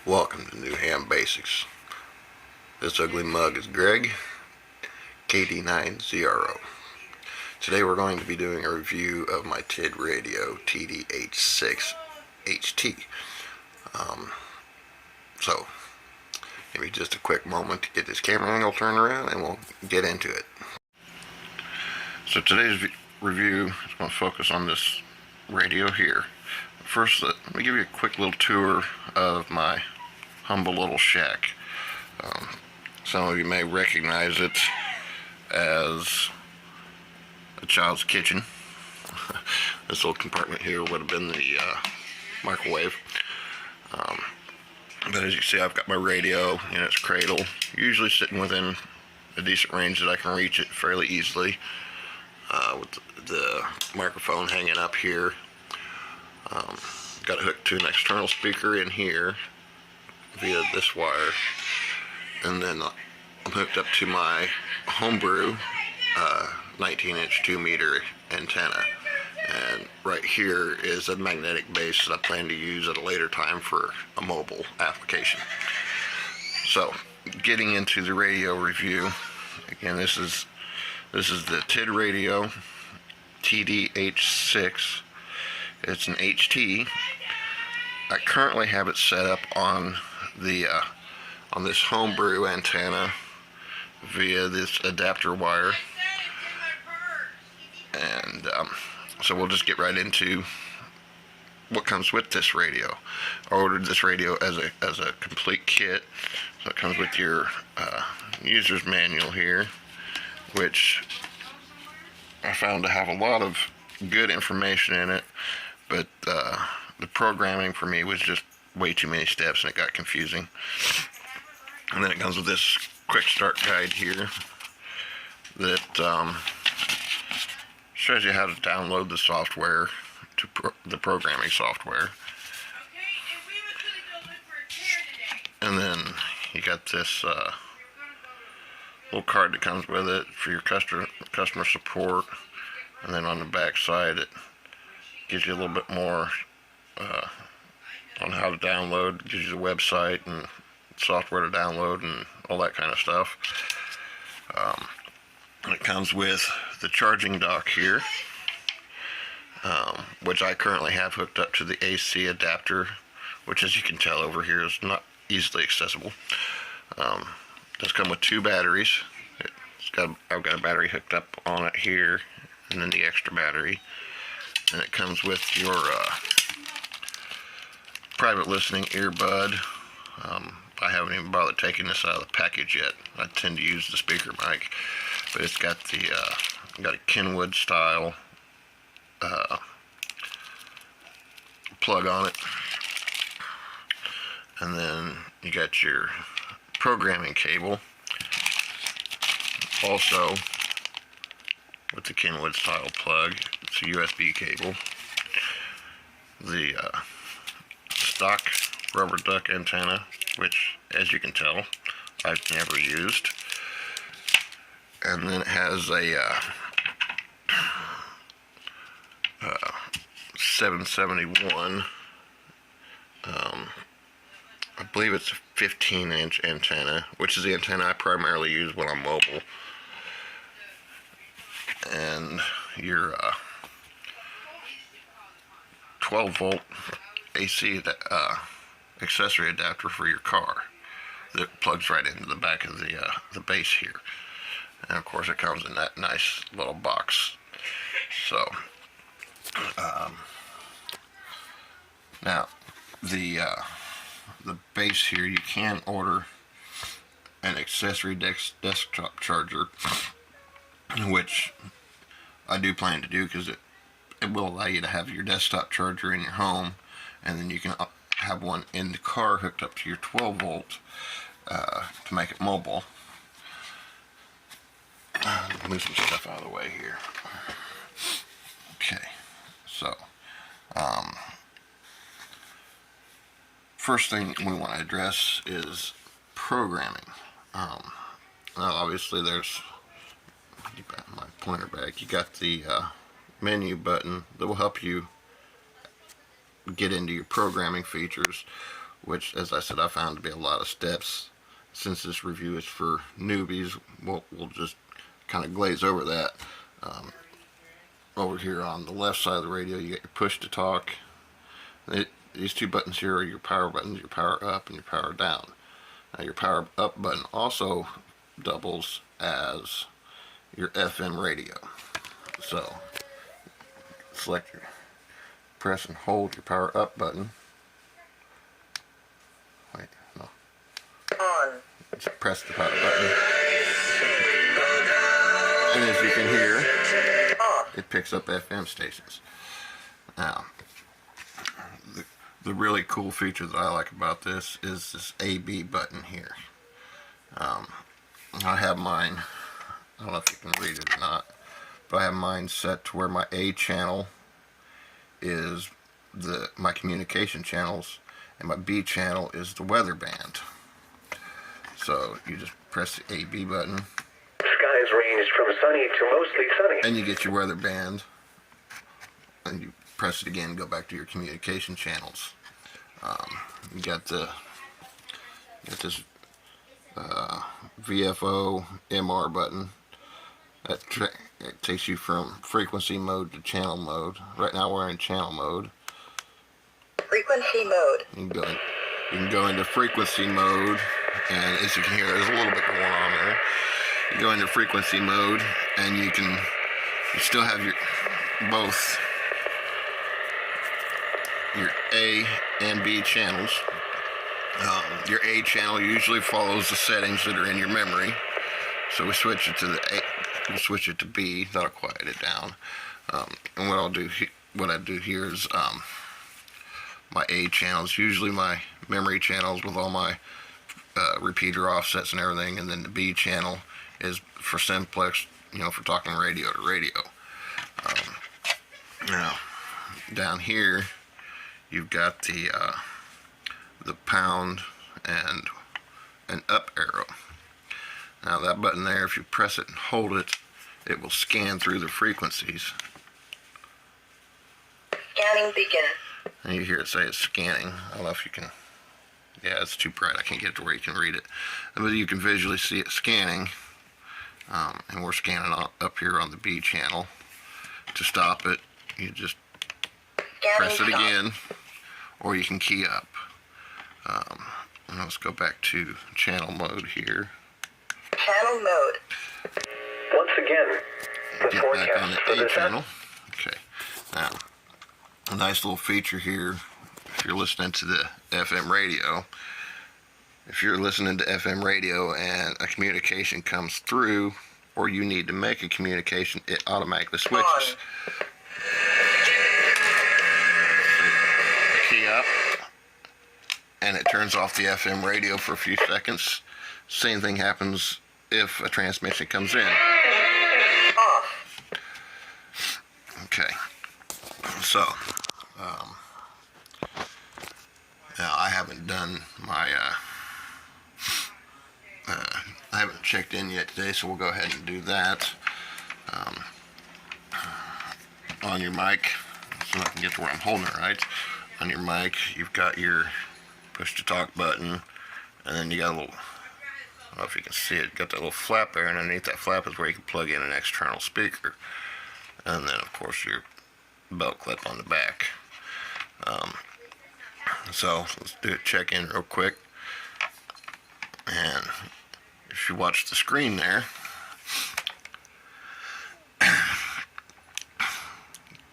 Welcome to New Ham Basics. This ugly mug is Greg, KD9ZRO. Today we're going to be doing a review of my Tidradio TD-H6 HT. So, give me just a quick moment to get this camera angle turned around and we'll get into it. So today's review is going to focus on this radio here. First, let me give you a quick little tour of my humble little shack. Some of you may recognize it as a child's kitchen. This little compartment here would have been the microwave. But as you see, I've got my radio in its cradle, usually sitting within a decent range that I can reach it fairly easily, with the microphone hanging up here. Got it hooked to an external speaker in here via this wire, and then I'm hooked up to my homebrew 19-inch 2-meter antenna, and right here is a magnetic base that I plan to use at a later time for a mobile application. So, getting into the radio review, again, this is the Tidradio TD-H6. It's an HT. I currently have it set up on the on this homebrew antenna via this adapter wire, and so we'll just get right into what comes with this radio. I ordered this radio as a complete kit, so it comes with your user's manual here, which I found to have a lot of good information in it, but the programming for me was just way too many steps and it got confusing. And then it comes with this quick start guide here that shows you how to download the software, to the programming software. And then you got this little card that comes with it for your customer support. And then on the back side it gives you a little bit more on how to download, gives you the website and software to download and all that kind of stuff. And it comes with the charging dock here, which I currently have hooked up to the AC adapter, which, as you can tell over here, is not easily accessible. It does come with 2 batteries. I've got a battery hooked up on it here, and then the extra battery. And it comes with your private listening earbud. I haven't even bothered taking this out of the package yet. I tend to use the speaker mic, but it's got the got a Kenwood style plug on it, and then you got your programming cable, also with the Kenwood style plug. It's a USB cable. The stock rubber duck antenna, which, as you can tell, I've never used. And then it has a 771, I believe it's a 15-inch antenna, which is the antenna I primarily use when I'm mobile. And your 12-volt AC accessory adapter for your car that plugs right into the back of the base here. And of course it comes in that nice little box. So now the base here, you can order an accessory desktop charger, which I do plan to do, because it will allow you to have your desktop charger in your home, and then you can have one in the car hooked up to your 12-volt to make it mobile. Move some stuff out of the way here. Okay, so first thing we want to address is programming. Now obviously there's, my pointer back, you got the menu button that will help you get into your programming features, which, as I said, I found to be a lot of steps. Since this review is for newbies, we'll just kind of glaze over that. Over here on the left side of the radio, you get your push to talk. These two buttons here are your power buttons, your power up and your power down. Now your power up button also doubles as your FM radio. So select your, press and hold your power up button. Wait, no. On. Just press the power button. And as you can hear, it picks up FM stations. Now, the really cool feature that I like about this is this AB button here. I have mine, I don't know if you can read it or not, but I have mine set to where my A channel is my communication channels, and my B channel is the weather band. So you just press the AB button. Skies ranged from sunny to mostly sunny. And you get your weather band. And you press it again and go back to your communication channels. You got this VFO MR button. That takes you from frequency mode to channel mode. Right now we're in channel mode. Frequency mode. You can go into frequency mode, and as you can hear, there's a little bit going on there. You go into frequency mode, and you still have your both your A and B channels. Your A channel usually follows the settings that are in your memory, so we switch it to the A. We switch it to B. That'll quiet it down. And what I do here is my A channels, usually my memory channels with all my repeater offsets and everything, and then the B channel is for simplex, for talking radio to radio. Now, down here, you've got the pound and an up arrow. Now that button there, if you press it and hold it, it will scan through the frequencies. Scanning begin. And you hear it say it's scanning. I don't know if you can, yeah, it's too bright. I can't get it to where you can read it. But you can visually see it scanning. And we're scanning up here on the B channel. To stop it, you just press it again, or you can key up. And let's go back to channel mode here. Channel mode. Once again, get back on the A channel. Okay. Now, a nice little feature here, if you're listening to the FM radio. If you're listening to FM radio and a communication comes through, or you need to make a communication, it automatically switches. Key up, and it turns off the FM radio for a few seconds. Same thing happens if a transmission comes in. Okay, so now I haven't done my I haven't checked in yet today, so we'll go ahead and do that. On your mic, so I can get to where I'm holding it right. On your mic, you've got your push to talk button, and then you got a little, I don't know if you can see it, got that little flap there, and underneath that flap is where you can plug in an external speaker. And then, of course, your belt clip on the back. So let's do a check in real quick. And if you watch the screen there,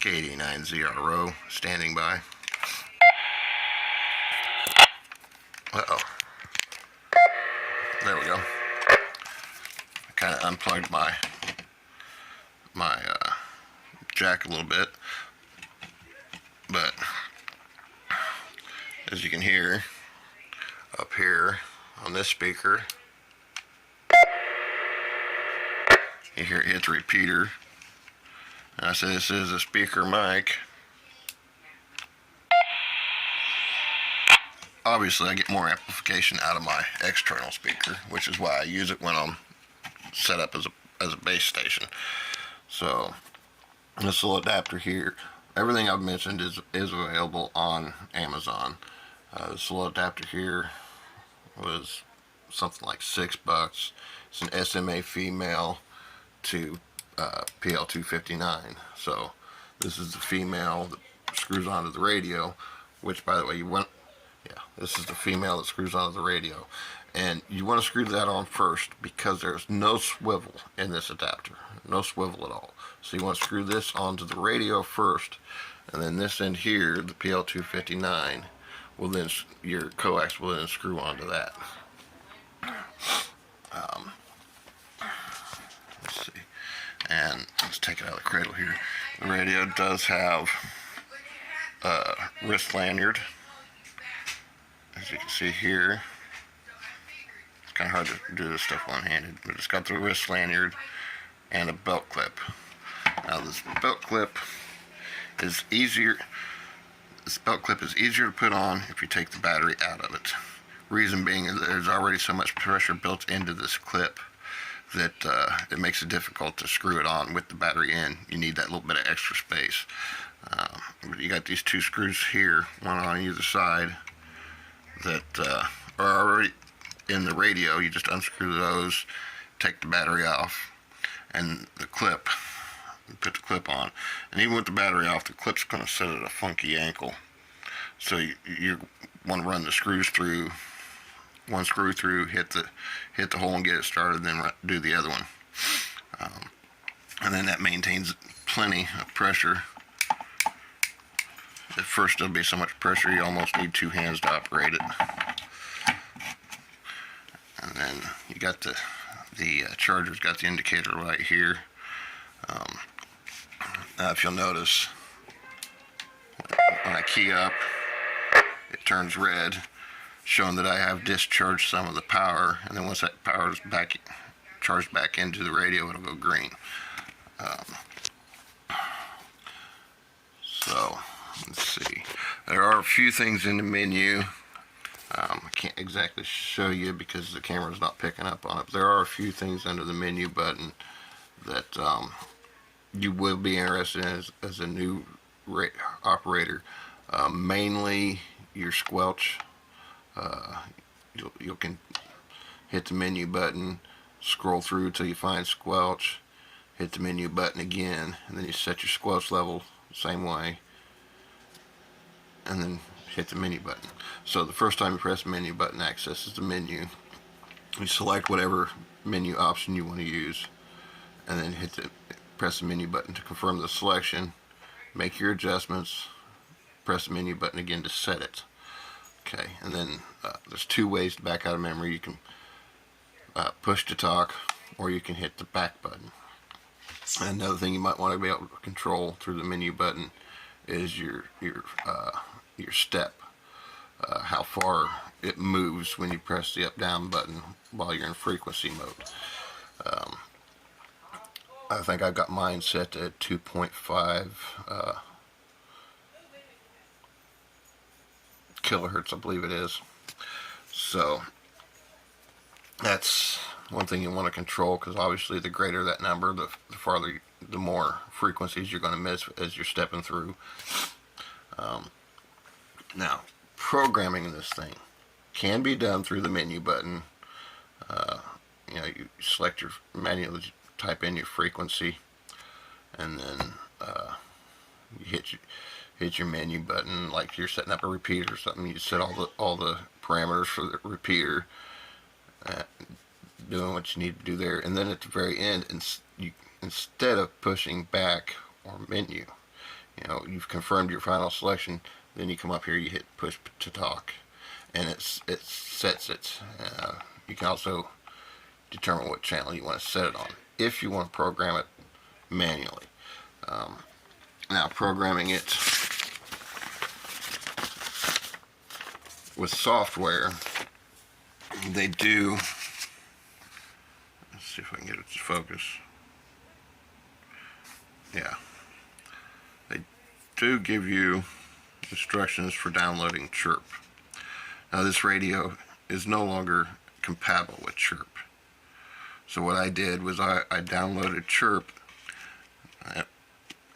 K89ZRO standing by. Uh-oh. There we go. I kind of unplugged my jack a little bit, but as you can hear up here on this speaker, you hear it hit the repeater. And I said this is a speaker mic. Obviously I get more amplification out of my external speaker, which is why I use it when I'm set up as a base station. So this little adapter here, everything I've mentioned is available on Amazon. This little adapter here was something like $6. It's an SMA female to PL259. So this is the female that screws onto the radio, which, by the way, this is the female that screws onto the radio. And you want to screw that on first because there's no swivel in this adapter. No swivel at all. So you want to screw this onto the radio first, and then this end here, the PL259, will then, your coax will then screw onto that. Let's see. And let's take it out of the cradle here. The radio does have a wrist lanyard. As you can see here, it's kind of hard to do this stuff one-handed, but it's got the wrist lanyard and a belt clip. Now this belt clip is easier. This belt clip is easier to put on if you take the battery out of it. Reason being is there's already so much pressure built into this clip that it makes it difficult to screw it on with the battery in. You need that little bit of extra space. You got these two screws here, one on either side, that are already in the radio. You just unscrew those, take the battery off, and the clip, put the clip on. And even with the battery off, the clip's going to sit at a funky ankle. So you want to run the screws through, one screw through, hit the hole and get it started, then do the other one. And then that maintains plenty of pressure. At first there'll be so much pressure you almost need two hands to operate it. And then you got the charger's got the indicator right here. Now if you'll notice, when I key up, it turns red, showing that I have discharged some of the power, and then once that power is charged back into the radio, it'll go green. So let's see. There are a few things in the menu. I can't exactly show you because the camera's not picking up on it. But there are a few things under the menu button that you will be interested in as a new operator. Mainly your squelch. You can hit the menu button, scroll through till you find squelch, hit the menu button again, and then you set your squelch level the same way, and then hit the menu button. So the first time you press the menu button, accesses the menu. You select whatever menu option you want to use, and then press the menu button to confirm the selection, make your adjustments, press the menu button again to set it. Okay, and then there's two ways to back out of memory. You can push to talk, or you can hit the back button. And another thing you might want to be able to control through the menu button is your step, how far it moves when you press the up-down button while you're in frequency mode. I think I've got mine set at 2.5 kilohertz, I believe it is. So that's one thing you want to control, because obviously the greater that number, the farther, the more frequencies you're going to miss as you're stepping through. Now, programming this thing can be done through the menu button. You select your manually, type in your frequency, and then you hit your menu button. Like you're setting up a repeater or something, you set all the parameters for the repeater, doing what you need to do there, and then at the very end, instead of pushing back or menu, you've confirmed your final selection. Then you come up here, you hit push to talk, and it sets it. You can also determine what channel you want to set it on if you want to program it manually. Now, programming it with software, they do, let's see if I can get it to focus. Yeah, they do give you instructions for downloading Chirp. Now, this radio is no longer compatible with Chirp. So what I did was I downloaded Chirp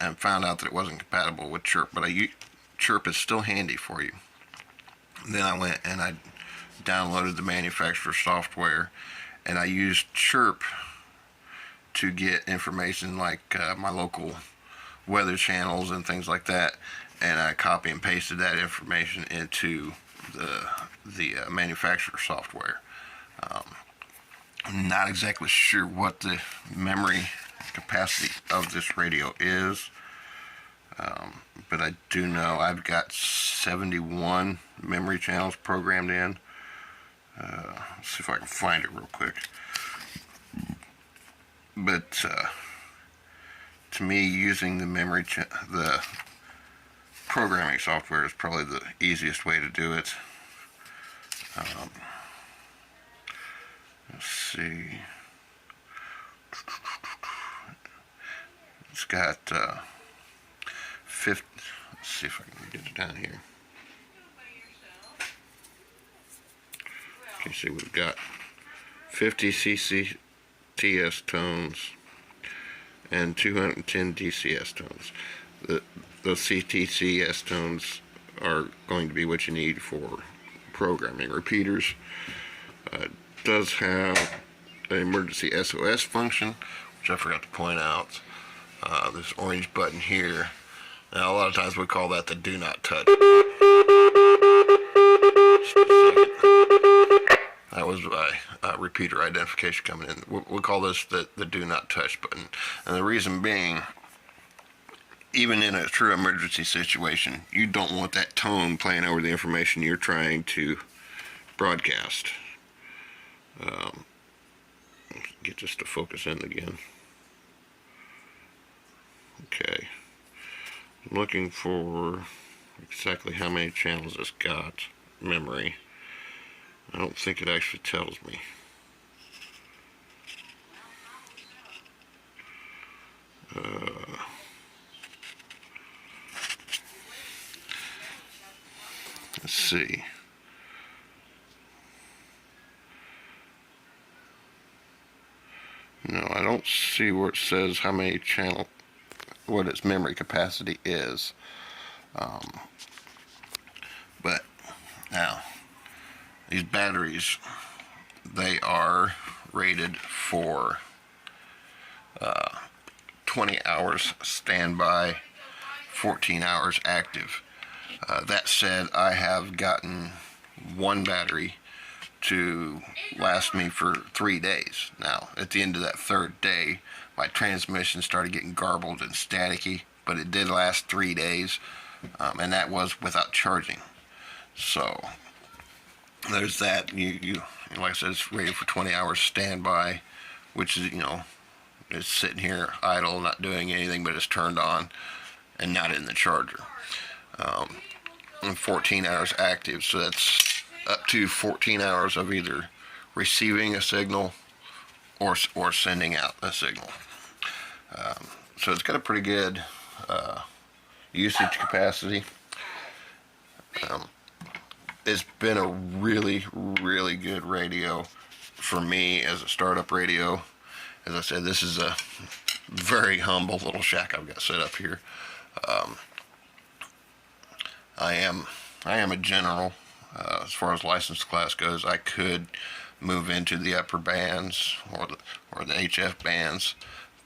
and found out that it wasn't compatible with Chirp, but Chirp is still handy for you. Then I went and I downloaded the manufacturer software, and I used Chirp to get information like my local weather channels and things like that, and I copy and pasted that information into the manufacturer software. I'm not exactly sure what the memory capacity of this radio is, but I do know I've got 71 memory channels programmed in. Let's see if I can find it real quick. But to me, using the the programming software is probably the easiest way to do it. Let's see. It's got 50. Let's see if I can get it down here. Okay, see, we've got 50 CCTS tones and 210 DCS tones. Those CTCS tones are going to be what you need for programming. Repeaters does have an emergency SOS function, which I forgot to point out. This orange button here. Now, a lot of times we call that the do not touch. That was my repeater identification coming in. We'll call this the do not touch button. And the reason being, even in a true emergency situation, you don't want that tone playing over the information you're trying to broadcast. Get this to focus in again. Okay. I'm looking for exactly how many channels it's got memory. I don't think it actually tells me. Let's see. No, I don't see where it says how many channel, what its memory capacity is. But now, these batteries, they are rated for 20 hours standby, 14 hours active. That said, I have gotten one battery to last me for 3 days. Now, at the end of that third day, my transmission started getting garbled and staticky, but it did last 3 days, and that was without charging. So there's that. You like I said, it's rated for 20 hours standby, which is, it's sitting here idle, not doing anything, but it's turned on and not in the charger. And 14 hours active, so that's up to 14 hours of either receiving a signal or sending out a signal. So it's got a pretty good usage capacity. It's been a really, really good radio for me as a startup radio. As I said, this is a very humble little shack I've got set up here. I am a general. As far as license class goes, I could move into the upper bands or the HF bands,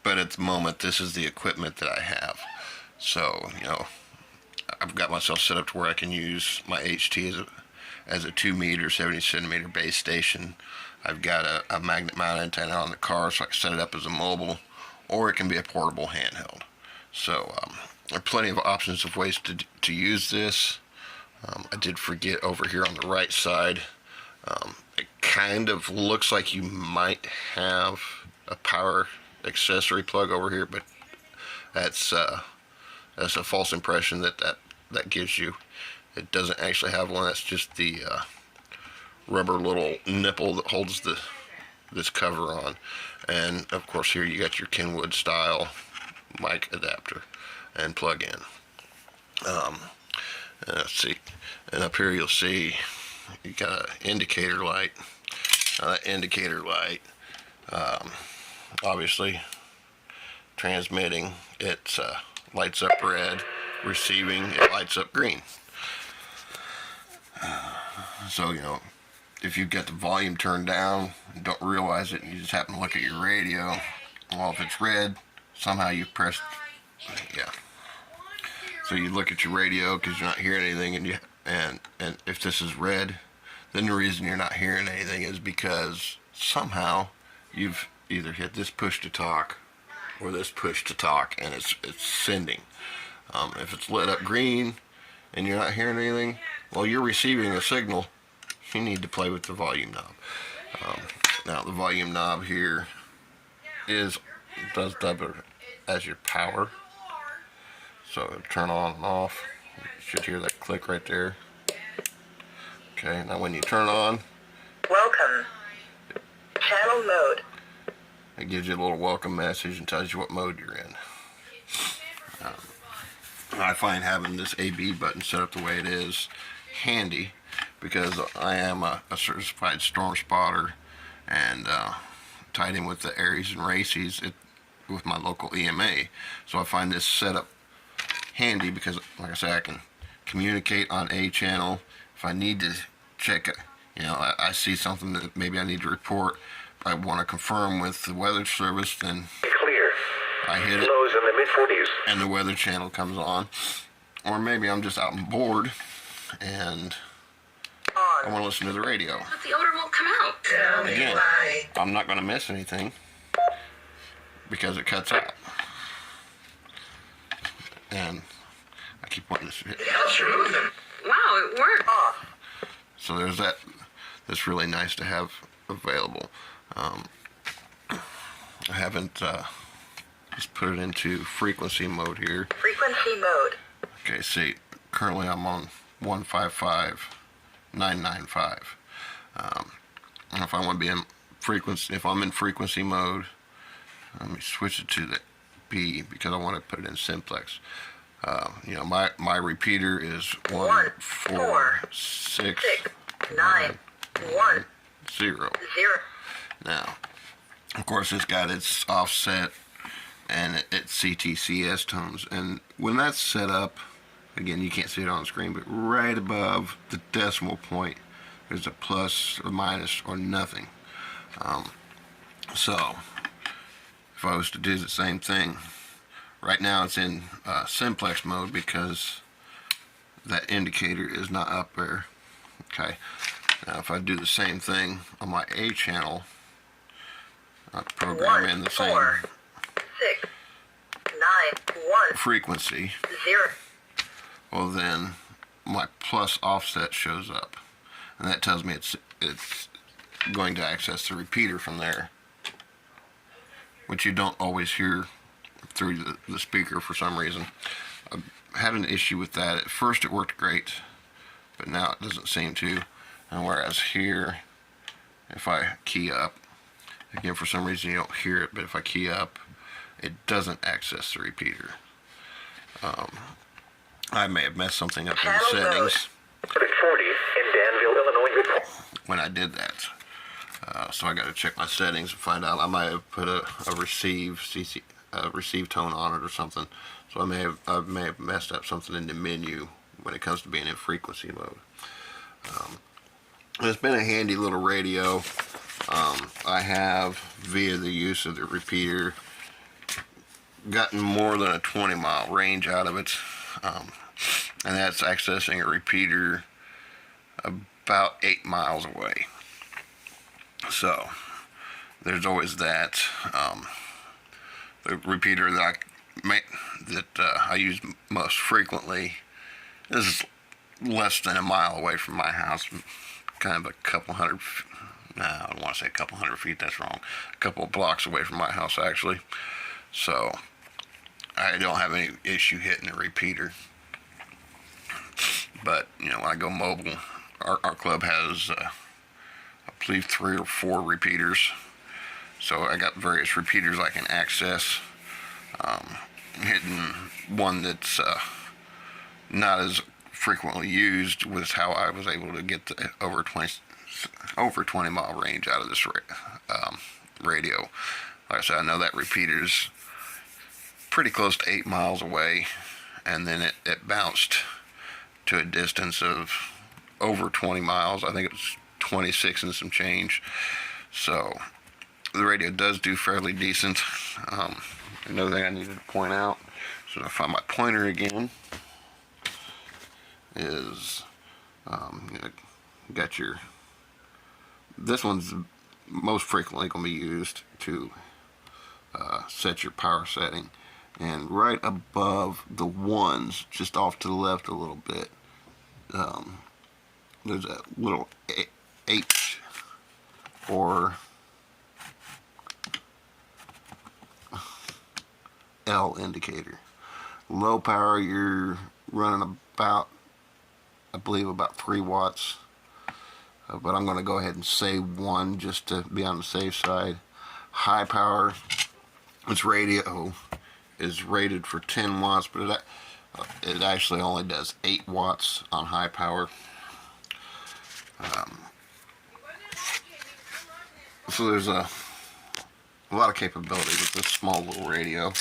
but at the moment, this is the equipment that I have. So, I've got myself set up to where I can use my HT as a 2 meter, 70 centimeter base station. I've got a magnet mount antenna on the car, so I can set it up as a mobile, or it can be a portable handheld. So, there are plenty of options of ways to use this. I did forget over here on the right side, it kind of looks like you might have a power accessory plug over here, but that's a false impression that gives you. It doesn't actually have one. That's just the rubber little nipple that holds this cover on. And of course here you got your Kenwood style mic adapter and plug in. Let's see, and up here you'll see you got an indicator light. Now that indicator light, obviously transmitting, it lights up red. Receiving, it lights up green. So, if you've got the volume turned down and don't realize it, and you just happen to look at your radio, well, if it's red, somehow you pressed, yeah. So you look at your radio because you're not hearing anything, and if this is red, then the reason you're not hearing anything is because somehow you've either hit this push to talk or this push to talk, and it's sending. If it's lit up green and you're not hearing anything, well, you're receiving a signal. You need to play with the volume knob. Now the volume knob here does double as your power. So turn on and off. You should hear that click right there. Okay, now when you turn on, Welcome. Channel mode. it gives you a little welcome message and tells you what mode you're in. I find having this AB button set up the way it is handy because I am a certified storm spotter and tied in with the Aries and Races with my local EMA. So I find this setup handy because, like I said, I can communicate on a channel. If I need to check it, I see something that maybe I need to report, I want to confirm with the weather service, then Clear. I hit it Lows in the mid-40s. and the weather channel comes on. Or maybe I'm just out and bored and I On. want to listen to the radio. But the odor won't come out. Tell me Again, why. I'm not going to miss anything because it cuts out. And I keep wanting to hit. How's your moving? Wow, it worked. Off. So there's that. That's really nice to have available. I haven't just put it into frequency mode here. Frequency mode. Okay, see, currently I'm on 155.995. And if I want to be in frequency, if I'm in frequency mode, let me switch it to the B because I want to put it in simplex. My repeater is 1 4 6 9 1 0. 0. Now, of course, it's got its offset and its CTCS tones, and when that's set up, again, you can't see it on the screen, but right above the decimal point, there's a plus or minus or nothing. So, if I was to do the same thing, right now it's in simplex mode because that indicator is not up there. Okay. Now, if I do the same thing on my A channel, I program in the same 4 6 9 1 frequency, 0. well then my plus offset shows up, and that tells me it's going to access the repeater from there, which you don't always hear through the speaker for some reason. I had an issue with that. At first it worked great, but now it doesn't seem to. And whereas here, if I key up, again, for some reason you don't hear it, but if I key up, it doesn't access the repeater. I may have messed something up in the settings Orbit 40 in Danville, Illinois. when I did that. So I got to check my settings and find out. I might have put a receive tone on it or something. So I may have messed up something in the menu when it comes to being in frequency mode. It's been a handy little radio. I have, via the use of the repeater, gotten more than a 20-mile range out of it. And that's accessing a repeater about 8 miles away. So there's always that. The repeater that I use most frequently is less than a mile away from my house, kind of a couple hundred. I don't want to say a couple hundred feet. That's wrong. A couple of blocks away from my house, actually. So I don't have any issue hitting the repeater. But when I go mobile, our club has, I believe, 3 or 4 repeaters. So I got various repeaters I can access. Hitting one that's not as frequently used was how I was able to get the over 20 mile range out of this radio. Like I said, I know that repeater's pretty close to 8 miles away, and then it bounced to a distance of over 20 miles. I think it was 26 and some change. So the radio does do fairly decent. Another thing I needed to point out, so I find my pointer again, is got your, this one's most frequently going to be used to set your power setting, and right above the ones, just off to the left a little bit, there's a little H or L indicator. Low power, you're running about, I believe, about 3 watts, but I'm going to go ahead and say 1 just to be on the safe side. High power, its radio is rated for 10 watts, but it actually only does 8 watts on high power. So there's a lot of capability with this small little radio.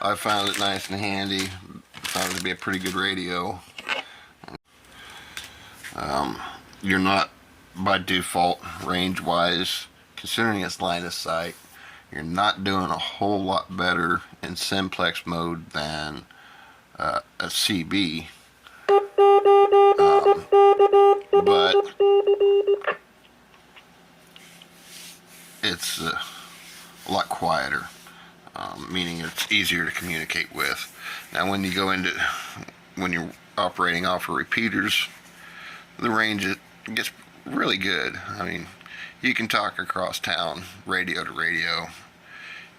I found it nice and handy. Found it to be a pretty good radio. You're not, by default, range-wise, considering its line of sight, you're not doing a whole lot better in simplex mode than a CB. But it's a lot quieter, meaning it's easier to communicate with. Now when you're operating off of repeaters, the range it gets really good. I mean, you can talk across town, radio to radio.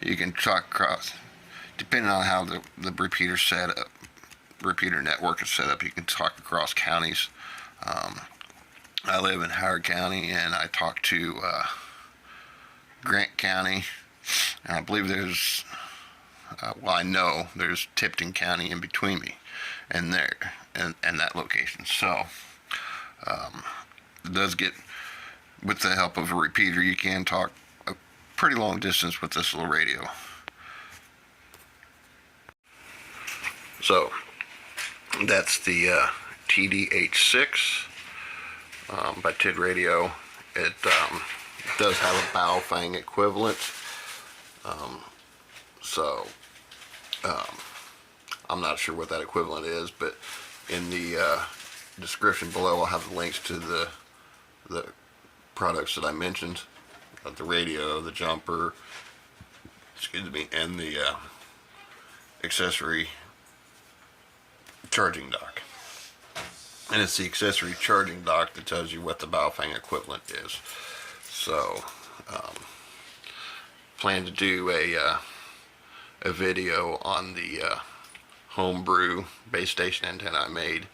You can talk across, depending on how the repeater network is set up, you can talk across counties. I live in Howard County, and I talk to Grant County, and I believe there's, I know there's Tipton County in between me and that location. So it does get, with the help of a repeater, you can talk a pretty long distance with this little radio. So that's the TD-H6 by Tidradio. It does have a BaoFeng equivalent. I'm not sure what that equivalent is, but in the description below I'll have the links to the products that I mentioned, the radio, the jumper, excuse me, and the accessory charging dock. And it's the accessory charging dock that tells you what the BaoFeng equivalent is. So plan to do a video on the homebrew base station antenna I made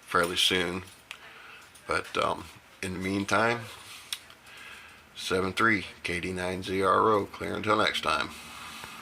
fairly soon. But in the meantime, 7-3 KD9ZRO, clear until next time.